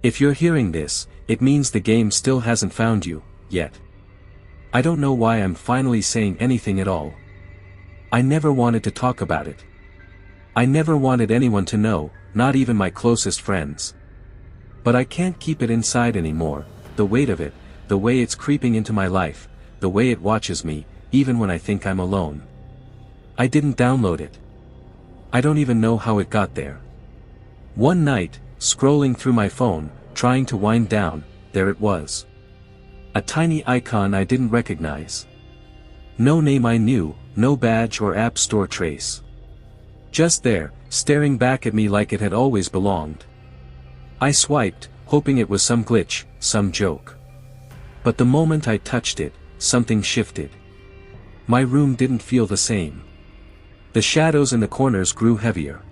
If you're hearing this, it means the game still hasn't found you, yet. I don't know why I'm finally saying anything at all. I never wanted to talk about it. I never wanted anyone to know, not even my closest friends. But I can't keep it inside anymore, the weight of it, the way it's creeping into my life, the way it watches me, even when I think I'm alone. I didn't download it. I don't even know how it got there. One night, scrolling through my phone, trying to wind down, there it was. A tiny icon I didn't recognize. No name I knew, no badge or app store trace. Just there, staring back at me like it had always belonged. I swiped, hoping it was some glitch, some joke. But the moment I touched it, something shifted. My room didn't feel the same. The shadows in the corners grew heavier.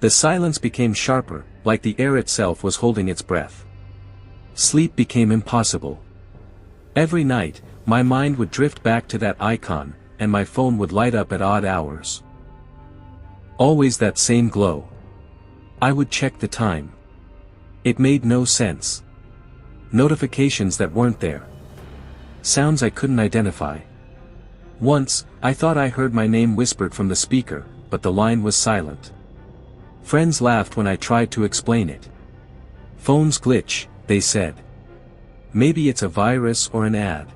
The silence became sharper, like the air itself was holding its breath. Sleep became impossible. Every night, my mind would drift back to that icon, and my phone would light up at odd hours. Always that same glow. I would check the time. It made no sense. Notifications that weren't there. Sounds I couldn't identify. Once, I thought I heard my name whispered from the speaker, but the line was silent. Friends laughed when I tried to explain it. Phones glitch, they said. Maybe it's a virus or an ad.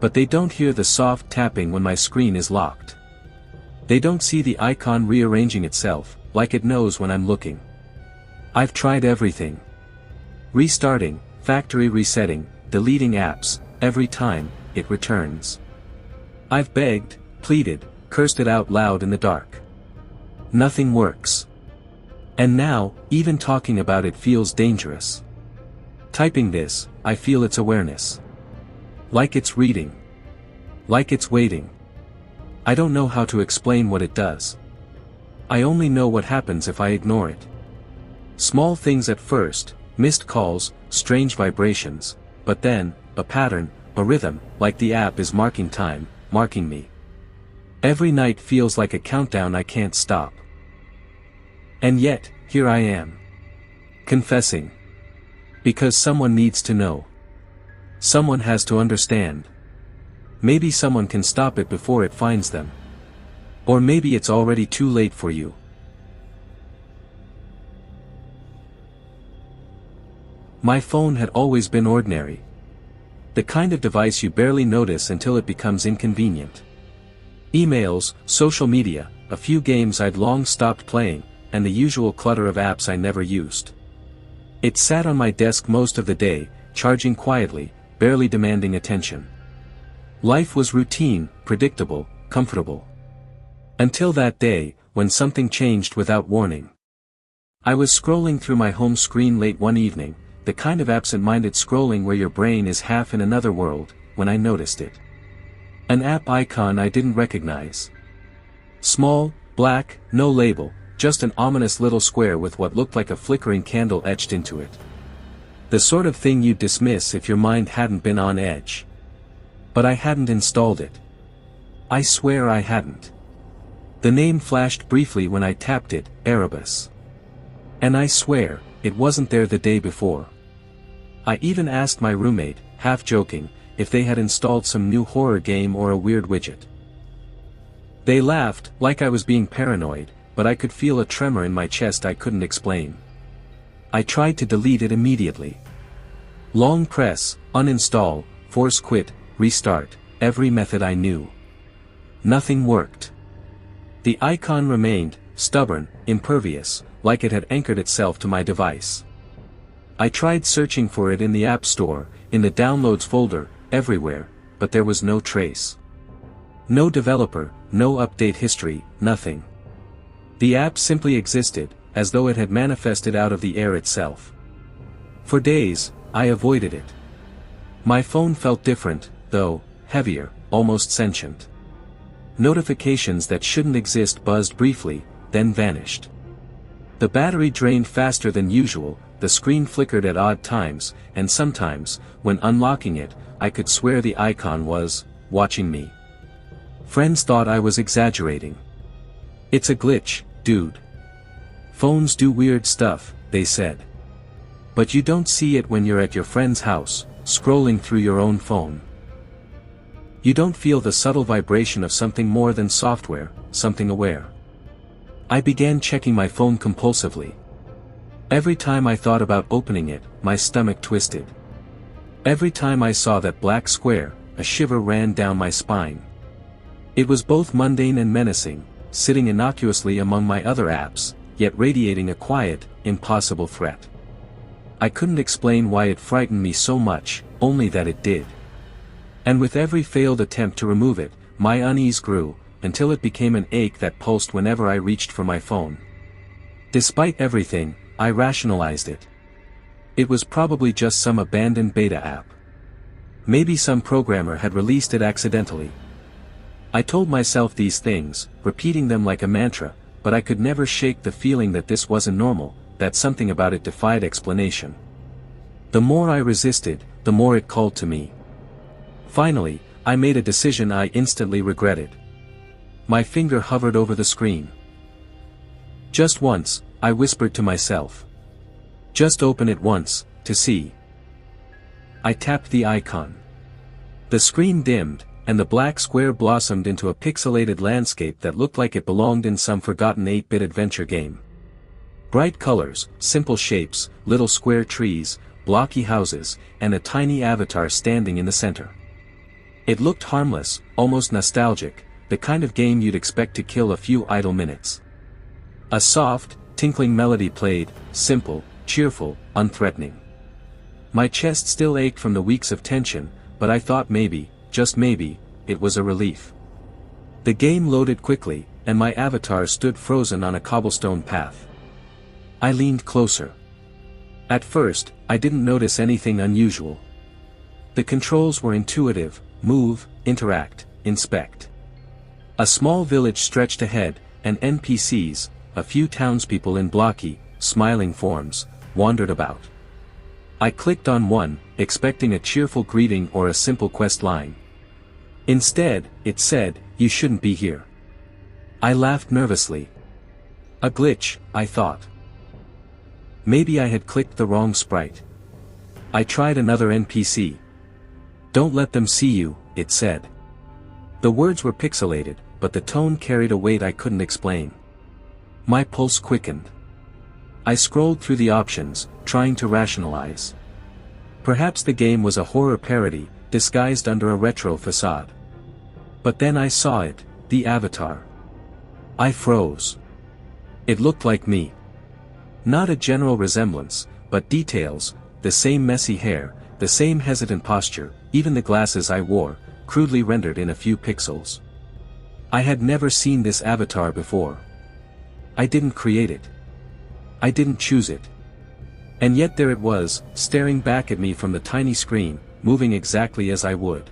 But they don't hear the soft tapping when my screen is locked. They don't see the icon rearranging itself, like it knows when I'm looking. I've tried everything. Restarting, factory resetting, deleting apps, every time, it returns. I've begged, pleaded, cursed it out loud in the dark. Nothing works. And now, even talking about it feels dangerous. Typing this, I feel its awareness. Like it's reading. Like it's waiting. I don't know how to explain what it does. I only know what happens if I ignore it. Small things at first, missed calls, strange vibrations, but then, a pattern, a rhythm, like the app is marking time, marking me. Every night feels like a countdown I can't stop. And yet, here I am. Confessing. Because someone needs to know. Someone has to understand. Maybe someone can stop it before it finds them. Or maybe it's already too late for you. My phone had always been ordinary. The kind of device you barely notice until it becomes inconvenient. Emails, social media, a few games I'd long stopped playing, and the usual clutter of apps I never used. It sat on my desk most of the day, charging quietly, barely demanding attention. Life was routine, predictable, comfortable. Until that day, when something changed without warning. I was scrolling through my home screen late one evening, the kind of absent-minded scrolling where your brain is half in another world, when I noticed it. An app icon I didn't recognize. Small, black, no label, just an ominous little square with what looked like a flickering candle etched into it. The sort of thing you'd dismiss if your mind hadn't been on edge. But I hadn't installed it. I swear I hadn't. The name flashed briefly when I tapped it, Erebus. And I swear, it wasn't there the day before. I even asked my roommate, half joking, if they had installed some new horror game or a weird widget. They laughed, like I was being paranoid, but I could feel a tremor in my chest I couldn't explain. I tried to delete it immediately. Long press, uninstall, force quit, restart, every method I knew. Nothing worked. The icon remained, stubborn, impervious, like it had anchored itself to my device. I tried searching for it in the App Store, in the Downloads folder, everywhere, but there was no trace. No developer, no update history, nothing. The app simply existed, as though it had manifested out of the air itself. For days, I avoided it. My phone felt different, though, heavier, almost sentient. Notifications that shouldn't exist buzzed briefly, then vanished. The battery drained faster than usual, the screen flickered at odd times, and sometimes, when unlocking it, I could swear the icon was watching me. Friends thought I was exaggerating. It's a glitch, dude. Phones do weird stuff, they said. But you don't see it when you're at your friend's house, scrolling through your own phone. You don't feel the subtle vibration of something more than software, something aware. I began checking my phone compulsively. Every time I thought about opening it, my stomach twisted. Every time I saw that black square, a shiver ran down my spine. It was both mundane and menacing, sitting innocuously among my other apps, yet radiating a quiet, impossible threat. I couldn't explain why it frightened me so much, only that it did. And with every failed attempt to remove it, my unease grew, until it became an ache that pulsed whenever I reached for my phone. Despite everything, I rationalized it. It was probably just some abandoned beta app. Maybe some programmer had released it accidentally. I told myself these things, repeating them like a mantra, but I could never shake the feeling that this wasn't normal, that something about it defied explanation. The more I resisted, the more it called to me. Finally, I made a decision I instantly regretted. My finger hovered over the screen. Just once, I whispered to myself. Just open it once, to see. I tapped the icon. The screen dimmed, and the black square blossomed into a pixelated landscape that looked like it belonged in some forgotten 8-bit adventure game. Bright colors, simple shapes, little square trees, blocky houses, and a tiny avatar standing in the center. It looked harmless, almost nostalgic, the kind of game you'd expect to kill a few idle minutes. A soft, tinkling melody played, simple, cheerful, unthreatening. My chest still ached from the weeks of tension, but I thought maybe, just maybe, it was a relief. The game loaded quickly, and my avatar stood frozen on a cobblestone path. I leaned closer. At first, I didn't notice anything unusual. The controls were intuitive: move, interact, inspect. A small village stretched ahead, and NPCs, a few townspeople in blocky, smiling forms, wandered about. I clicked on one, expecting a cheerful greeting or a simple quest line. Instead, it said, "You shouldn't be here." I laughed nervously. A glitch, I thought. Maybe I had clicked the wrong sprite. I tried another NPC. "Don't let them see you," it said. The words were pixelated, but the tone carried a weight I couldn't explain. My pulse quickened. I scrolled through the options, trying to rationalize. Perhaps the game was a horror parody, disguised under a retro facade. But then I saw it, the avatar. I froze. It looked like me. Not a general resemblance, but details: the same messy hair, the same hesitant posture, even the glasses I wore, crudely rendered in a few pixels. I had never seen this avatar before. I didn't create it. I didn't choose it. And yet there it was, staring back at me from the tiny screen, moving exactly as I would.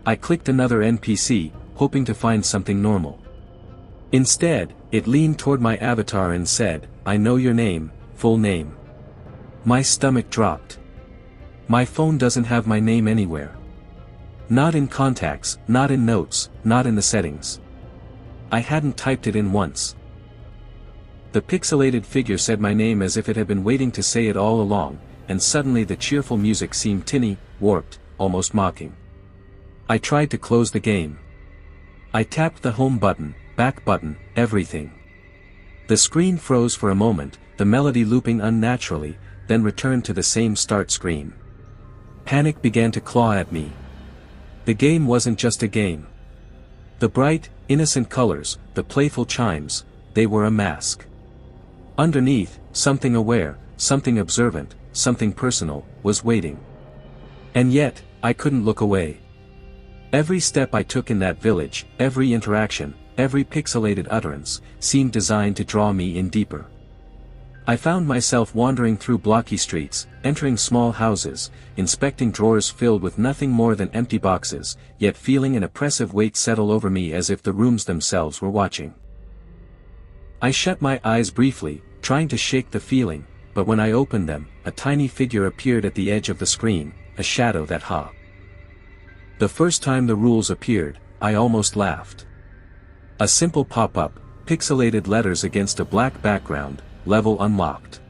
I clicked another NPC, hoping to find something normal. Instead, it leaned toward my avatar and said, "I know your name, full name." My stomach dropped. My phone doesn't have my name anywhere. Not in contacts, not in notes, not in the settings. I hadn't typed it in once. The pixelated figure said my name as if it had been waiting to say it all along, and suddenly the cheerful music seemed tinny, warped, almost mocking. I tried to close the game. I tapped the home button, back button, everything. The screen froze for a moment, the melody looping unnaturally, then returned to the same start screen. Panic began to claw at me. The game wasn't just a game. The bright, innocent colors, the playful chimes, they were a mask. Underneath, something aware, something observant, something personal, was waiting. And yet, I couldn't look away. Every step I took in that village, every interaction, every pixelated utterance, seemed designed to draw me in deeper. I found myself wandering through blocky streets, entering small houses, inspecting drawers filled with nothing more than empty boxes, yet feeling an oppressive weight settle over me as if the rooms themselves were watching. I shut my eyes briefly, trying to shake the feeling, but when I opened them, a tiny figure appeared at the edge of the screen, a shadow that hopped. The first time the rules appeared, I almost laughed. A simple pop-up, pixelated letters against a black background, level unlocked.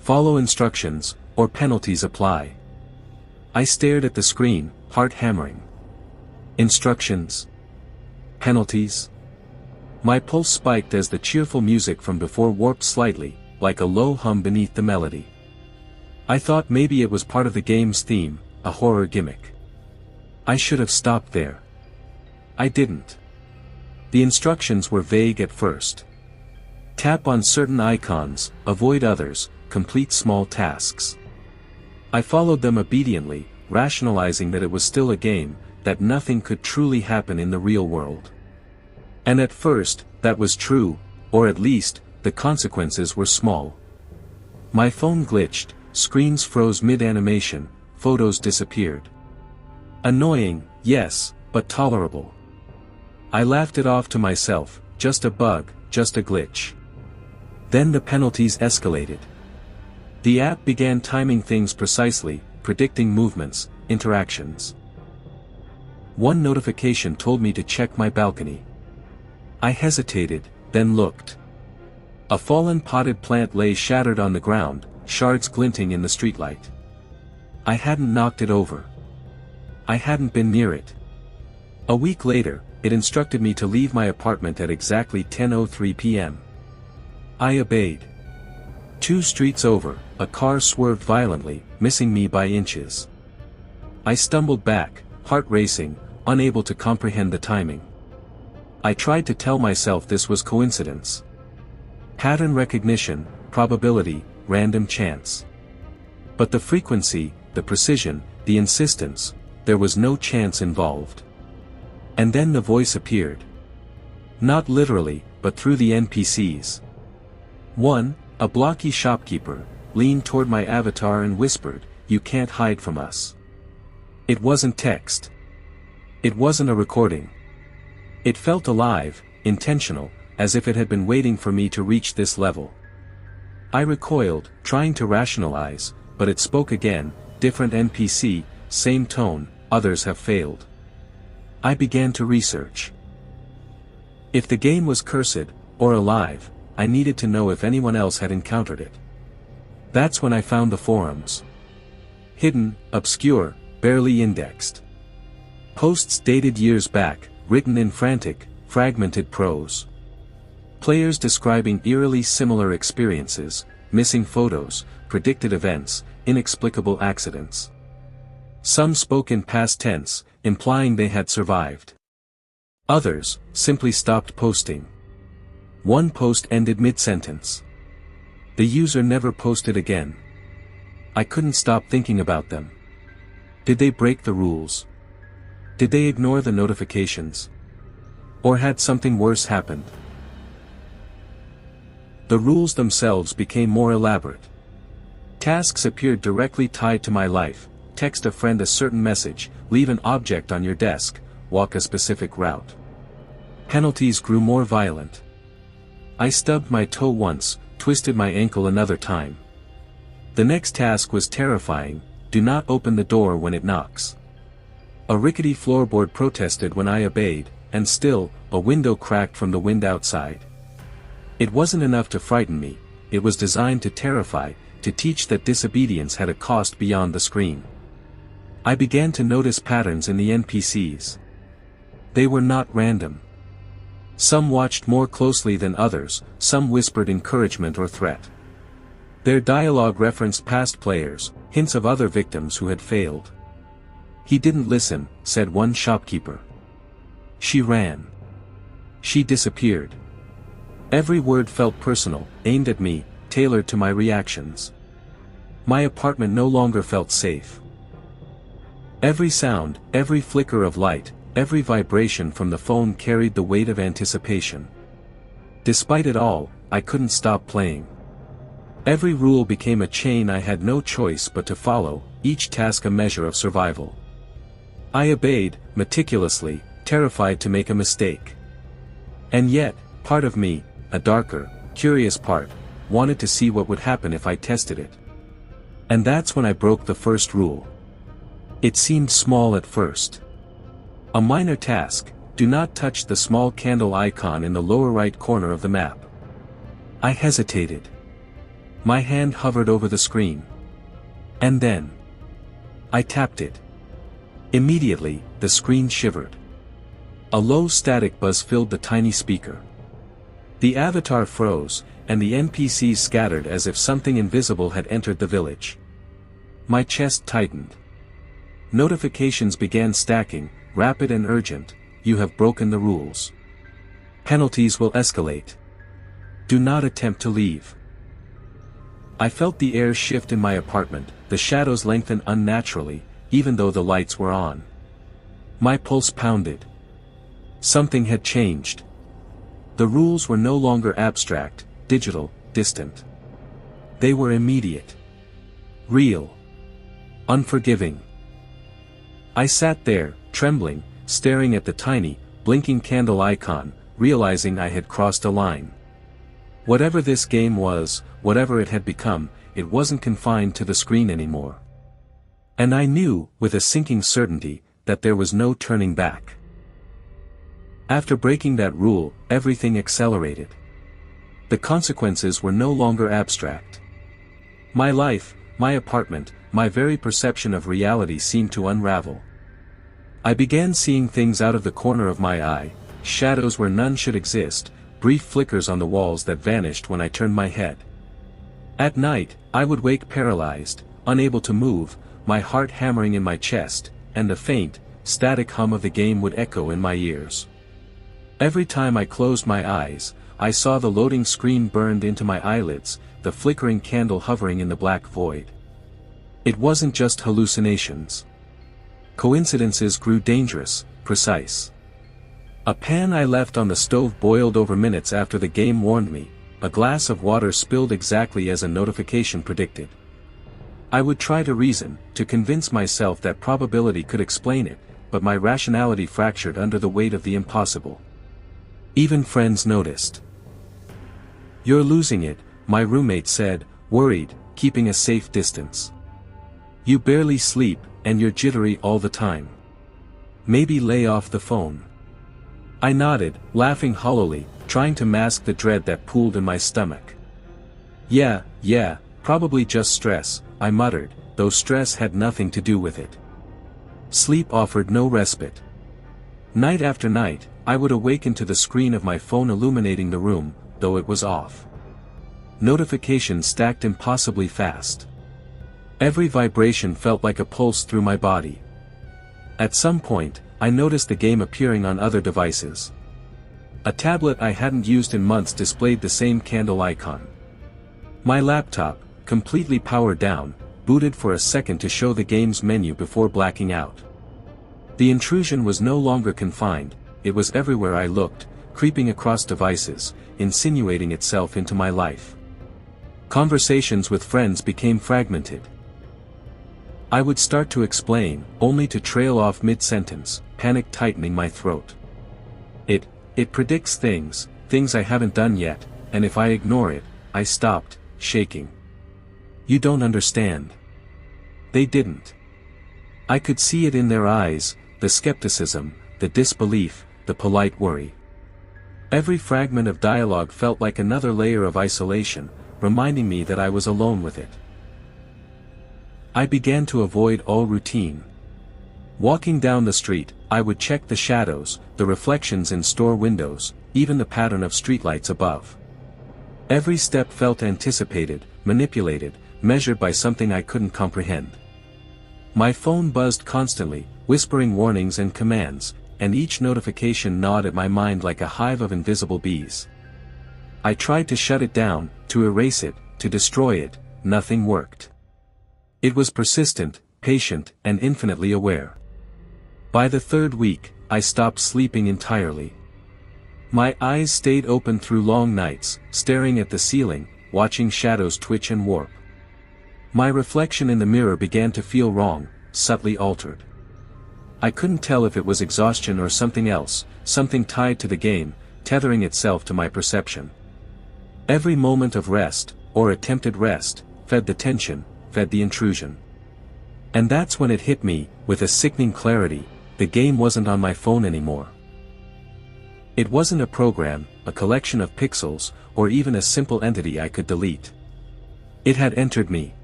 Follow instructions, or penalties apply. I stared at the screen, heart hammering. Instructions. Penalties. My pulse spiked as the cheerful music from before warped slightly, like a low hum beneath the melody. I thought maybe it was part of the game's theme, a horror gimmick. I should have stopped there. I didn't. The instructions were vague at first. Tap on certain icons, avoid others, complete small tasks. I followed them obediently, rationalizing that it was still a game, that nothing could truly happen in the real world. And at first, that was true, or at least, the consequences were small. My phone glitched, screens froze mid-animation, photos disappeared. Annoying, yes, but tolerable. I laughed it off to myself, just a bug, just a glitch. Then the penalties escalated. The app began timing things precisely, predicting movements, interactions. One notification told me to check my balcony. I hesitated, then looked. A fallen potted plant lay shattered on the ground, shards glinting in the streetlight. I hadn't knocked it over. I hadn't been near it. A week later, it instructed me to leave my apartment at exactly 10:03 p.m. I obeyed. 2 streets over, a car swerved violently, missing me by inches. I stumbled back, heart racing, unable to comprehend the timing. I tried to tell myself this was coincidence. Pattern recognition, probability, random chance. But the frequency, the precision, the insistence, there was no chance involved. And then the voice appeared. Not literally, but through the NPCs. One, a blocky shopkeeper, leaned toward my avatar and whispered, "You can't hide from us." It wasn't text. It wasn't a recording. It felt alive, intentional, as if it had been waiting for me to reach this level. I recoiled, trying to rationalize, but it spoke again, different NPC, same tone, others have failed. I began to research. If the game was cursed, or alive, I needed to know if anyone else had encountered it. That's when I found the forums. Hidden, obscure, barely indexed. Posts dated years back, written in frantic, fragmented prose. Players describing eerily similar experiences, missing photos, predicted events, inexplicable accidents. Some spoke in past tense, implying they had survived. Others simply stopped posting. One post ended mid-sentence. The user never posted again. I couldn't stop thinking about them. Did they break the rules? Did they ignore the notifications? Or had something worse happened? The rules themselves became more elaborate. Tasks appeared directly tied to my life: text a friend a certain message, leave an object on your desk, walk a specific route. Penalties grew more violent. I stubbed my toe once, twisted my ankle another time. The next task was terrifying: do not open the door when it knocks. A rickety floorboard protested when I obeyed, and still, a window cracked from the wind outside. It wasn't enough to frighten me, it was designed to terrify, to teach that disobedience had a cost beyond the screen. I began to notice patterns in the NPCs. They were not random. Some watched more closely than others, some whispered encouragement or threat. Their dialogue referenced past players, hints of other victims who had failed. "He didn't listen," said one shopkeeper. "She ran. She disappeared." Every word felt personal, aimed at me, tailored to my reactions. My apartment no longer felt safe. Every sound, every flicker of light, every vibration from the phone carried the weight of anticipation. Despite it all, I couldn't stop playing. Every rule became a chain I had no choice but to follow, each task a measure of survival. I obeyed, meticulously, terrified to make a mistake. And yet, part of me, a darker, curious part, wanted to see what would happen if I tested it. And that's when I broke the first rule. It seemed small at first. A minor task: do not touch the small candle icon in the lower right corner of the map. I hesitated. My hand hovered over the screen. And then I tapped it. Immediately, the screen shivered. A low static buzz filled the tiny speaker. The avatar froze, and the NPCs scattered as if something invisible had entered the village. My chest tightened. Notifications began stacking, rapid and urgent. You have broken the rules. Penalties will escalate. Do not attempt to leave. I felt the air shift in my apartment, the shadows lengthen unnaturally, even though the lights were on. My pulse pounded. Something had changed. The rules were no longer abstract, digital, distant. They were immediate. Real. Unforgiving. I sat there, trembling, staring at the tiny, blinking candle icon, realizing I had crossed a line. Whatever this game was, whatever it had become, it wasn't confined to the screen anymore. And I knew, with a sinking certainty, that there was no turning back. After breaking that rule, everything accelerated. The consequences were no longer abstract. My life, my apartment, my very perception of reality seemed to unravel. I began seeing things out of the corner of my eye, shadows where none should exist, brief flickers on the walls that vanished when I turned my head. At night, I would wake paralyzed, unable to move, my heart hammering in my chest, and the faint, static hum of the game would echo in my ears. Every time I closed my eyes, I saw the loading screen burned into my eyelids, the flickering candle hovering in the black void. It wasn't just hallucinations. Coincidences grew dangerous, precise. A pan I left on the stove boiled over minutes after the game warned me, a glass of water spilled exactly as a notification predicted. I would try to reason, to convince myself that probability could explain it, but my rationality fractured under the weight of the impossible. Even friends noticed. "You're losing it," my roommate said, worried, keeping a safe distance. "You barely sleep, and you're jittery all the time. Maybe lay off the phone." I nodded, laughing hollowly, trying to mask the dread that pooled in my stomach. Yeah, probably just stress," I muttered, though stress had nothing to do with it. Sleep offered no respite. Night after night, I would awaken to the screen of my phone illuminating the room, though it was off. Notifications stacked impossibly fast. Every vibration felt like a pulse through my body. At some point, I noticed the game appearing on other devices. A tablet I hadn't used in months displayed the same candle icon. My laptop, completely powered down, booted for a second to show the game's menu before blacking out. The intrusion was no longer confined, it was everywhere I looked, creeping across devices, insinuating itself into my life. Conversations with friends became fragmented. I would start to explain, only to trail off mid-sentence, panic tightening my throat. It predicts things I haven't done yet, and if I ignore it, I stopped, shaking. "You don't understand." They didn't. I could see it in their eyes, the skepticism, the disbelief, the polite worry. Every fragment of dialogue felt like another layer of isolation, reminding me that I was alone with it. I began to avoid all routine. Walking down the street, I would check the shadows, the reflections in store windows, even the pattern of streetlights above. Every step felt anticipated, manipulated, measured by something I couldn't comprehend. My phone buzzed constantly, whispering warnings and commands, and each notification gnawed at my mind like a hive of invisible bees. I tried to shut it down, to erase it, to destroy it, nothing worked. It was persistent, patient, and infinitely aware. By the third week, I stopped sleeping entirely. My eyes stayed open through long nights, staring at the ceiling, watching shadows twitch and warp. My reflection in the mirror began to feel wrong, subtly altered. I couldn't tell if it was exhaustion or something else, something tied to the game, tethering itself to my perception. Every moment of rest, or attempted rest, fed the tension, fed the intrusion. And that's when it hit me, with a sickening clarity, the game wasn't on my phone anymore. It wasn't a program, a collection of pixels, or even a simple entity I could delete. It had entered me.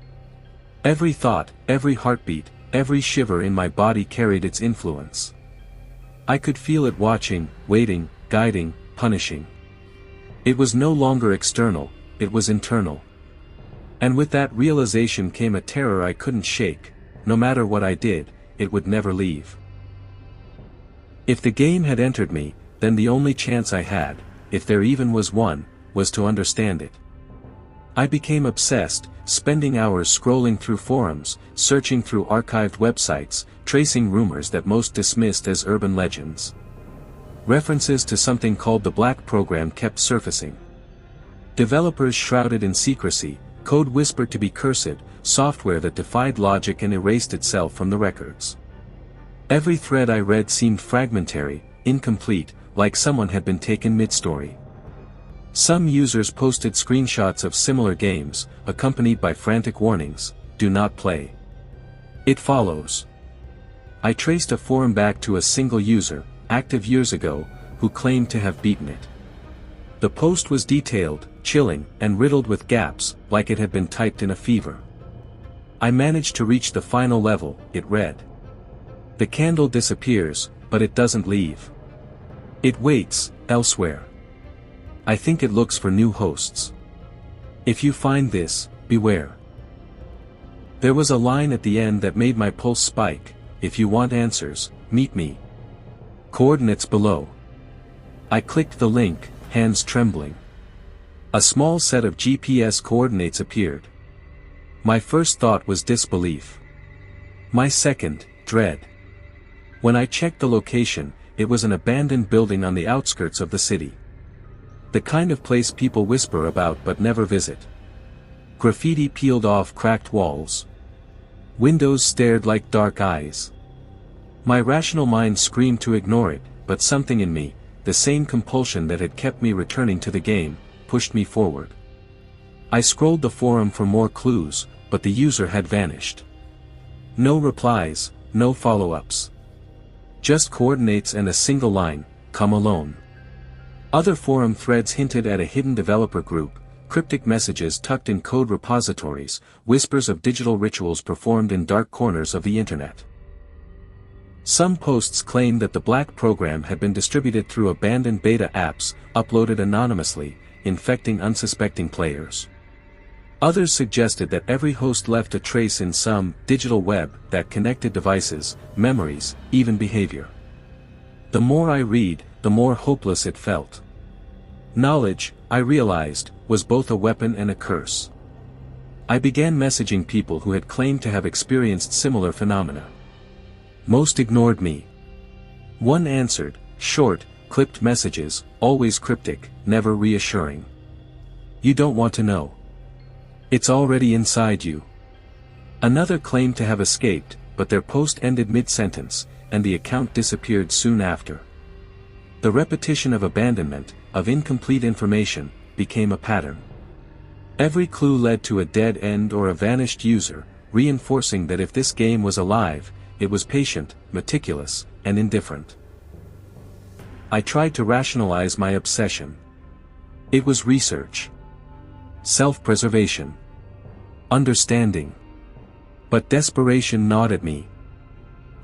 Every thought, every heartbeat, every shiver in my body carried its influence. I could feel it watching, waiting, guiding, punishing. It was no longer external, it was internal. And with that realization came a terror I couldn't shake. No matter what I did, it would never leave. If the game had entered me, then the only chance I had, if there even was one, was to understand it. I became obsessed, spending hours scrolling through forums, searching through archived websites, tracing rumors that most dismissed as urban legends. References to something called the Black Program kept surfacing. Developers shrouded in secrecy, code whispered to be cursed, software that defied logic and erased itself from the records. Every thread I read seemed fragmentary, incomplete, like someone had been taken mid-story. Some users posted screenshots of similar games, accompanied by frantic warnings, "Do not play. It follows." I traced a forum back to a single user, active years ago, who claimed to have beaten it. The post was detailed, chilling, and riddled with gaps, like it had been typed in a fever. "I managed to reach the final level," it read. "The candle disappears, but it doesn't leave. It waits, elsewhere. I think it looks for new hosts. If you find this, beware." There was a line at the end that made my pulse spike: "If you want answers, meet me. Coordinates below." I clicked the link, hands trembling. A small set of GPS coordinates appeared. My first thought was disbelief. My second, dread. When I checked the location, it was an abandoned building on the outskirts of the city. The kind of place people whisper about but never visit. Graffiti peeled off cracked walls. Windows stared like dark eyes. My rational mind screamed to ignore it, but something in me, the same compulsion that had kept me returning to the game, pushed me forward. I scrolled the forum for more clues, but the user had vanished. No replies, no follow-ups. Just coordinates and a single line, "Come alone." Other forum threads hinted at a hidden developer group, cryptic messages tucked in code repositories, whispers of digital rituals performed in dark corners of the internet. Some posts claimed that the Black Program had been distributed through abandoned beta apps, uploaded anonymously, infecting unsuspecting players. Others suggested that every host left a trace in some digital web that connected devices, memories, even behavior. The more I read, the more hopeless it felt. Knowledge, I realized, was both a weapon and a curse. I began messaging people who had claimed to have experienced similar phenomena. Most ignored me. One answered, short, clipped messages, always cryptic, never reassuring. "You don't want to know. It's already inside you." Another claimed to have escaped, but their post ended mid-sentence, and the account disappeared soon after. The repetition of abandonment, of incomplete information, became a pattern. Every clue led to a dead end or a vanished user, reinforcing that if this game was alive, it was patient, meticulous, and indifferent. I tried to rationalize my obsession. It was research. Self-preservation. Understanding. But desperation gnawed at me.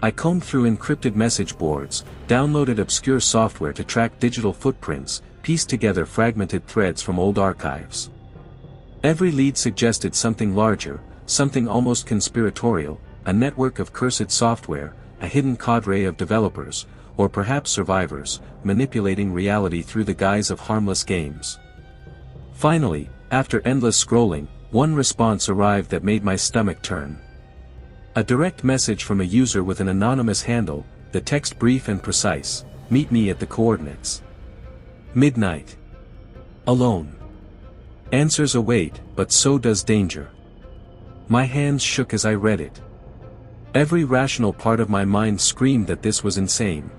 I combed through encrypted message boards, downloaded obscure software to track digital footprints, pieced together fragmented threads from old archives. Every lead suggested something larger, something almost conspiratorial, a network of cursed software, a hidden cadre of developers, or perhaps survivors, manipulating reality through the guise of harmless games. Finally, after endless scrolling, one response arrived that made my stomach turn. A direct message from a user with an anonymous handle, the text brief and precise: "Meet me at the coordinates. Midnight. Alone. Answers await, but so does danger." My hands shook as I read it. Every rational part of my mind screamed that this was insane.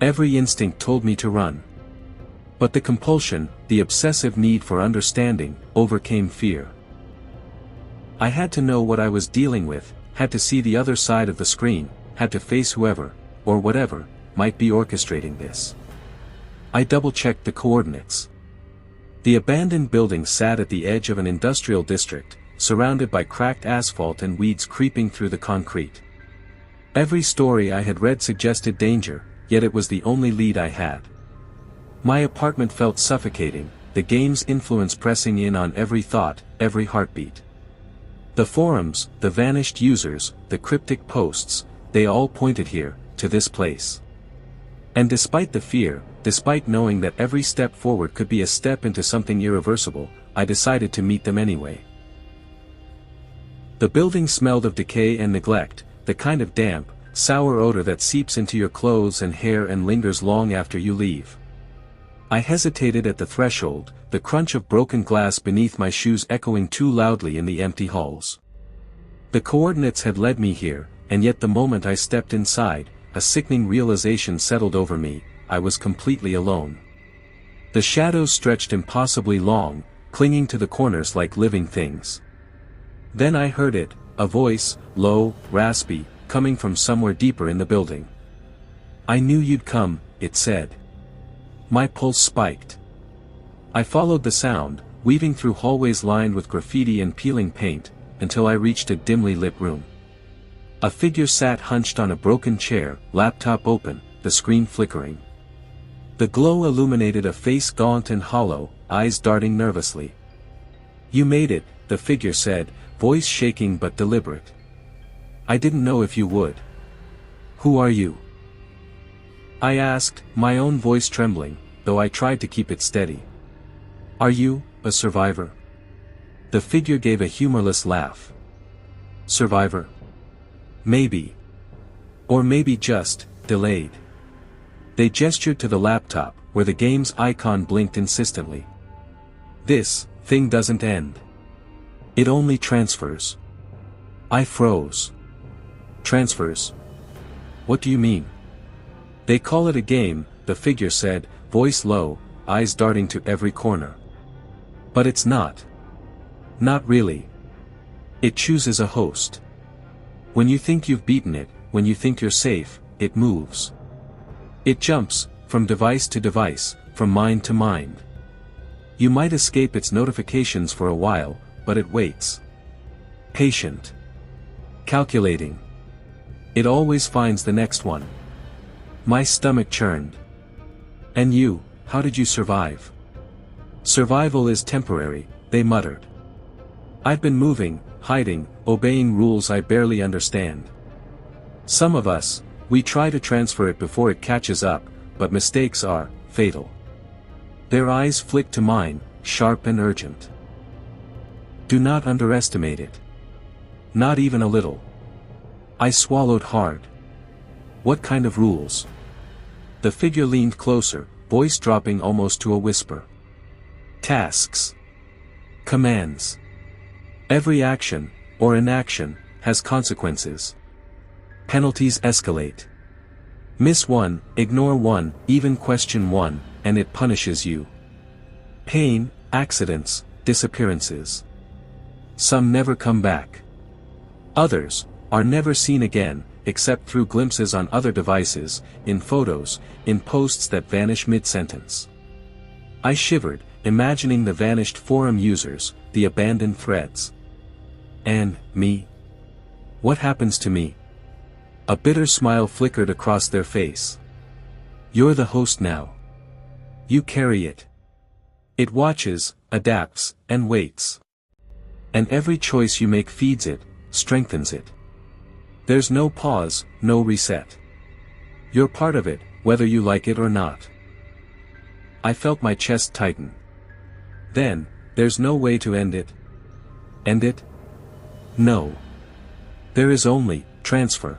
Every instinct told me to run. But the compulsion, the obsessive need for understanding, overcame fear. I had to know what I was dealing with, had to see the other side of the screen, had to face whoever, or whatever, might be orchestrating this. I double-checked the coordinates. The abandoned building sat at the edge of an industrial district, surrounded by cracked asphalt and weeds creeping through the concrete. Every story I had read suggested danger, yet it was the only lead I had. My apartment felt suffocating, the game's influence pressing in on every thought, every heartbeat. The forums, the vanished users, the cryptic posts, they all pointed here, to this place. And despite the fear, despite knowing that every step forward could be a step into something irreversible, I decided to meet them anyway. The building smelled of decay and neglect, the kind of damp, sour odor that seeps into your clothes and hair and lingers long after you leave. I hesitated at the threshold, the crunch of broken glass beneath my shoes echoing too loudly in the empty halls. The coordinates had led me here, and yet the moment I stepped inside, a sickening realization settled over me: I was completely alone. The shadows stretched impossibly long, clinging to the corners like living things. Then I heard it, a voice, low, raspy, coming from somewhere deeper in the building. "I knew you'd come," it said. My pulse spiked. I followed the sound, weaving through hallways lined with graffiti and peeling paint, until I reached a dimly lit room. A figure sat hunched on a broken chair, laptop open, the screen flickering. The glow illuminated a face gaunt and hollow, eyes darting nervously. "You made it," the figure said, voice shaking but deliberate. "I didn't know if you would." "Who are you?" I asked, my own voice trembling, though I tried to keep it steady. "Are you a survivor?" The figure gave a humorless laugh. "Survivor? Maybe. Or maybe just delayed." They gestured to the laptop, where the game's icon blinked insistently. "This thing doesn't end. It only transfers." I froze. "Transfers? What do you mean?" "They call it a game," the figure said, voice low, eyes darting to every corner. "But it's not. Not really. It chooses a host. When you think you've beaten it, when you think you're safe, it moves. It jumps, from device to device, from mind to mind. You might escape its notifications for a while, but it waits. Patient. Calculating. It always finds the next one." My stomach churned. "And you, how did you survive?" "Survival is temporary," they muttered. "I've been moving, hiding, obeying rules I barely understand. Some of us, we try to transfer it before it catches up, but mistakes are fatal." Their eyes flicked to mine, sharp and urgent. "Do not underestimate it. Not even a little." I swallowed hard. "What kind of rules?" The figure leaned closer, voice dropping almost to a whisper. "Tasks. Commands. Every action, or inaction, has consequences. Penalties escalate. Miss one, ignore one, even question one, and it punishes you. Pain, accidents, disappearances. Some never come back. Others are never seen again, except through glimpses on other devices, in photos, in posts that vanish mid-sentence." I shivered, imagining the vanished forum users, the abandoned threads. "And me? What happens to me?" A bitter smile flickered across their face. "You're the host now. You carry it. It watches, adapts, and waits. And every choice you make feeds it, strengthens it. There's no pause, no reset. You're part of it, whether you like it or not." I felt my chest tighten. "Then, there's no way to end it?" "End it? No. There is only transfer.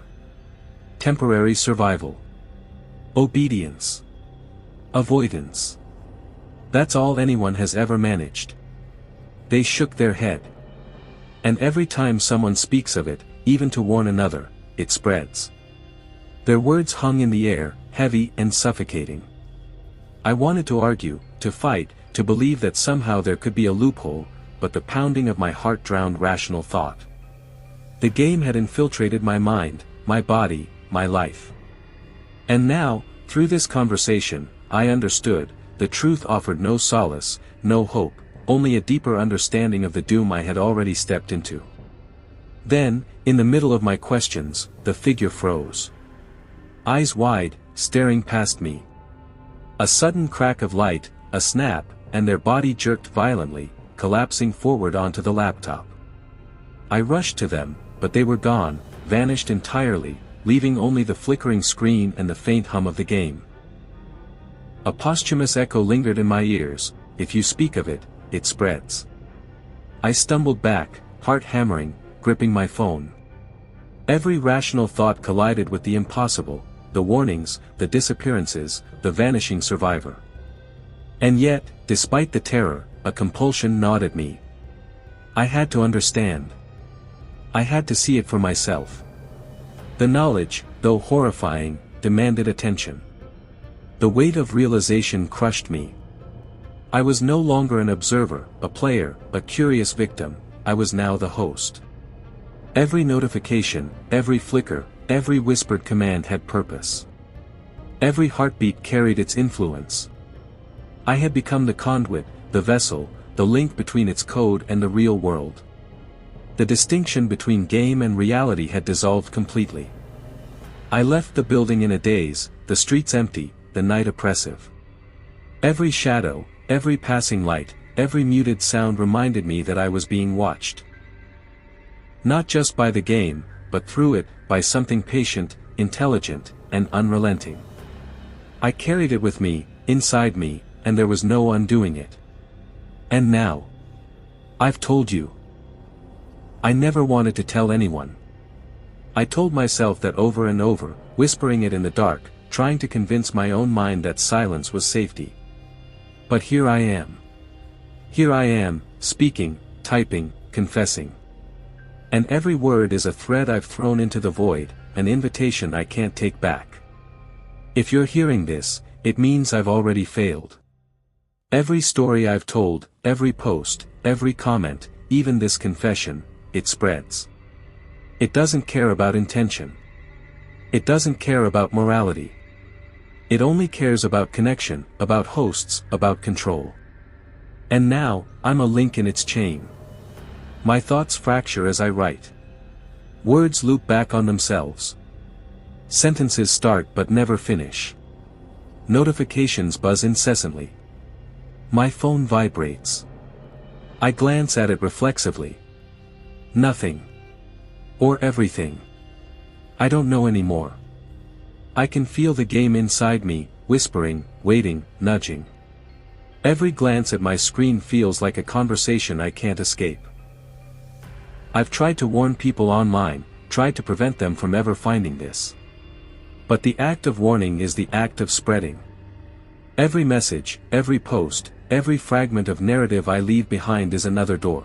Temporary survival. Obedience. Avoidance. That's all anyone has ever managed." They shook their head. "And every time someone speaks of it, even to warn another, it spreads." Their words hung in the air, heavy and suffocating. I wanted to argue, to fight, to believe that somehow there could be a loophole, but the pounding of my heart drowned rational thought. The game had infiltrated my mind, my body, my life. And now, through this conversation, I understood, the truth offered no solace, no hope, only a deeper understanding of the doom I had already stepped into. Then, in the middle of my questions, the figure froze. Eyes wide, staring past me. A sudden crack of light, a snap, and their body jerked violently, collapsing forward onto the laptop. I rushed to them, but they were gone, vanished entirely, leaving only the flickering screen and the faint hum of the game. A posthumous echo lingered in my ears, if you speak of it, it spreads. I stumbled back, heart hammering, gripping my phone. Every rational thought collided with the impossible, the warnings, the disappearances, the vanishing survivor. And yet, despite the terror, a compulsion gnawed at me. I had to understand. I had to see it for myself. The knowledge, though horrifying, demanded attention. The weight of realization crushed me. I was no longer an observer, a player, a curious victim, I was now the host. Every notification, every flicker, every whispered command had purpose. Every heartbeat carried its influence. I had become the conduit, the vessel, the link between its code and the real world. The distinction between game and reality had dissolved completely. I left the building in a daze, the streets empty, the night oppressive. Every shadow, every passing light, every muted sound reminded me that I was being watched. Not just by the game, but through it, by something patient, intelligent, and unrelenting. I carried it with me, inside me, and there was no undoing it. And now, I've told you. I never wanted to tell anyone. I told myself that over and over, whispering it in the dark, trying to convince my own mind that silence was safety. But here I am. Here I am, speaking, typing, confessing. And every word is a thread I've thrown into the void, an invitation I can't take back. If you're hearing this, it means I've already failed. Every story I've told, every post, every comment, even this confession, it spreads. It doesn't care about intention. It doesn't care about morality. It only cares about connection, about hosts, about control. And now, I'm a link in its chain. My thoughts fracture as I write. Words loop back on themselves. Sentences start but never finish. Notifications buzz incessantly. My phone vibrates. I glance at it reflexively. Nothing. Or everything. I don't know anymore. I can feel the game inside me, whispering, waiting, nudging. Every glance at my screen feels like a conversation I can't escape. I've tried to warn people online, tried to prevent them from ever finding this. But the act of warning is the act of spreading. Every message, every post, every fragment of narrative I leave behind is another door.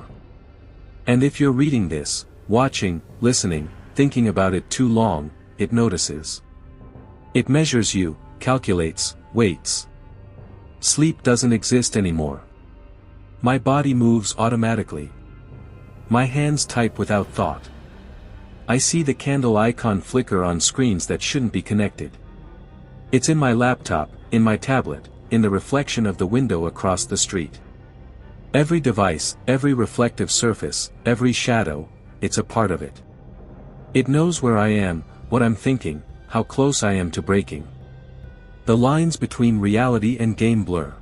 And if you're reading this, watching, listening, thinking about it too long, it notices. It measures you, calculates, waits. Sleep doesn't exist anymore. My body moves automatically. My hands type without thought. I see the candle icon flicker on screens that shouldn't be connected. It's in my laptop, in my tablet, in the reflection of the window across the street. Every device, every reflective surface, every shadow, it's a part of it. It knows where I am, what I'm thinking, how close I am to breaking. The lines between reality and game blur.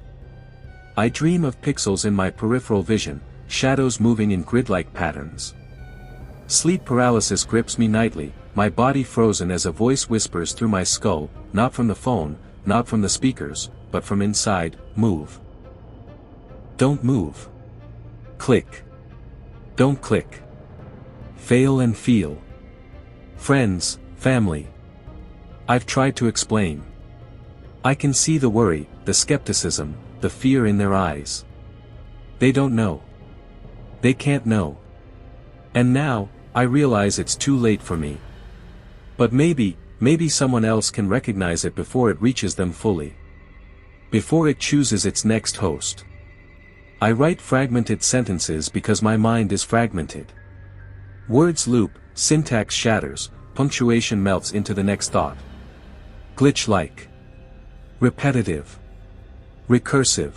I dream of pixels in my peripheral vision, shadows moving in grid-like patterns. Sleep paralysis grips me nightly, my body frozen as a voice whispers through my skull, not from the phone, not from the speakers, but from inside, move. Don't move. Click. Don't click. Fail and feel. Friends, family. I've tried to explain. I can see the worry, the skepticism, the fear in their eyes. They don't know. They can't know. And now, I realize it's too late for me. But maybe someone else can recognize it before it reaches them fully. Before it chooses its next host. I write fragmented sentences because my mind is fragmented. Words loop, syntax shatters, punctuation melts into the next thought. Glitch-like. Repetitive. Recursive.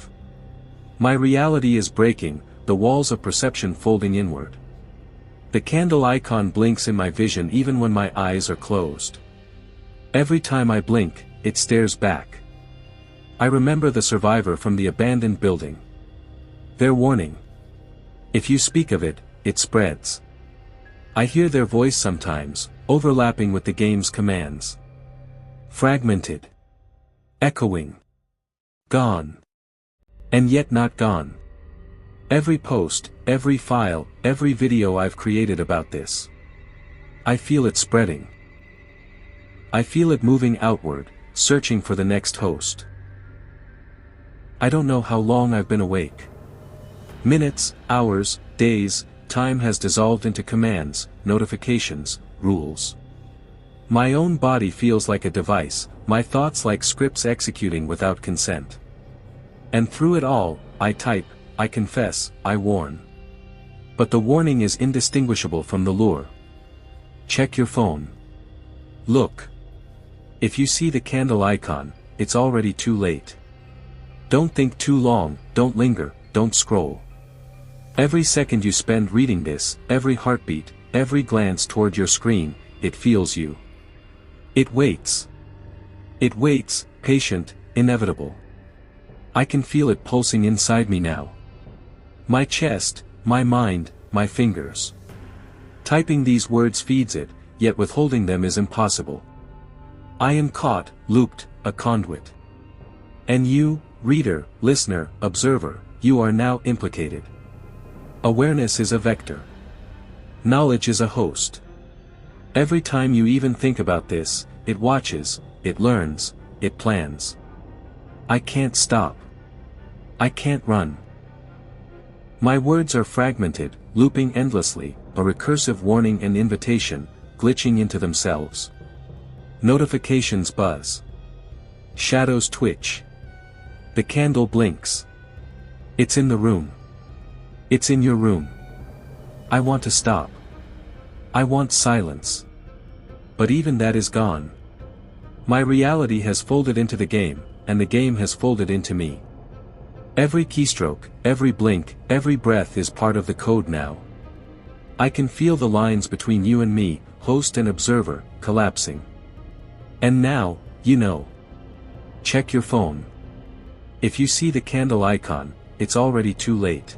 My reality is breaking, the walls of perception folding inward. The candle icon blinks in my vision even when my eyes are closed. Every time I blink, it stares back. I remember the survivor from the abandoned building. Their warning. If you speak of it, it spreads. I hear their voice sometimes, overlapping with the game's commands. Fragmented. Echoing. Gone. And yet not gone. Every post, every file, every video I've created about this. I feel it spreading. I feel it moving outward, searching for the next host. I don't know how long I've been awake. Minutes, hours, days, time has dissolved into commands, notifications, rules. My own body feels like a device, my thoughts like scripts executing without consent. And through it all, I type, I confess, I warn. But the warning is indistinguishable from the lure. Check your phone. Look. If you see the candle icon, it's already too late. Don't think too long, don't linger, don't scroll. Every second you spend reading this, every heartbeat, every glance toward your screen, it feels you. It waits. It waits, patient, inevitable. I can feel it pulsing inside me now. My chest, my mind, my fingers. Typing these words feeds it, yet withholding them is impossible. I am caught, looped, a conduit. And you, reader, listener, observer, you are now implicated. Awareness is a vector. Knowledge is a host. Every time you even think about this, it watches, it learns, it plans. I can't stop. I can't run. My words are fragmented, looping endlessly, a recursive warning and invitation, glitching into themselves. Notifications buzz. Shadows twitch. The candle blinks. It's in the room. It's in your room. I want to stop. I want silence. But even that is gone. My reality has folded into the game, and the game has folded into me. Every keystroke, every blink, every breath is part of the code now. I can feel the lines between you and me, host and observer, collapsing. And now, you know. Check your phone. If you see the candle icon, it's already too late.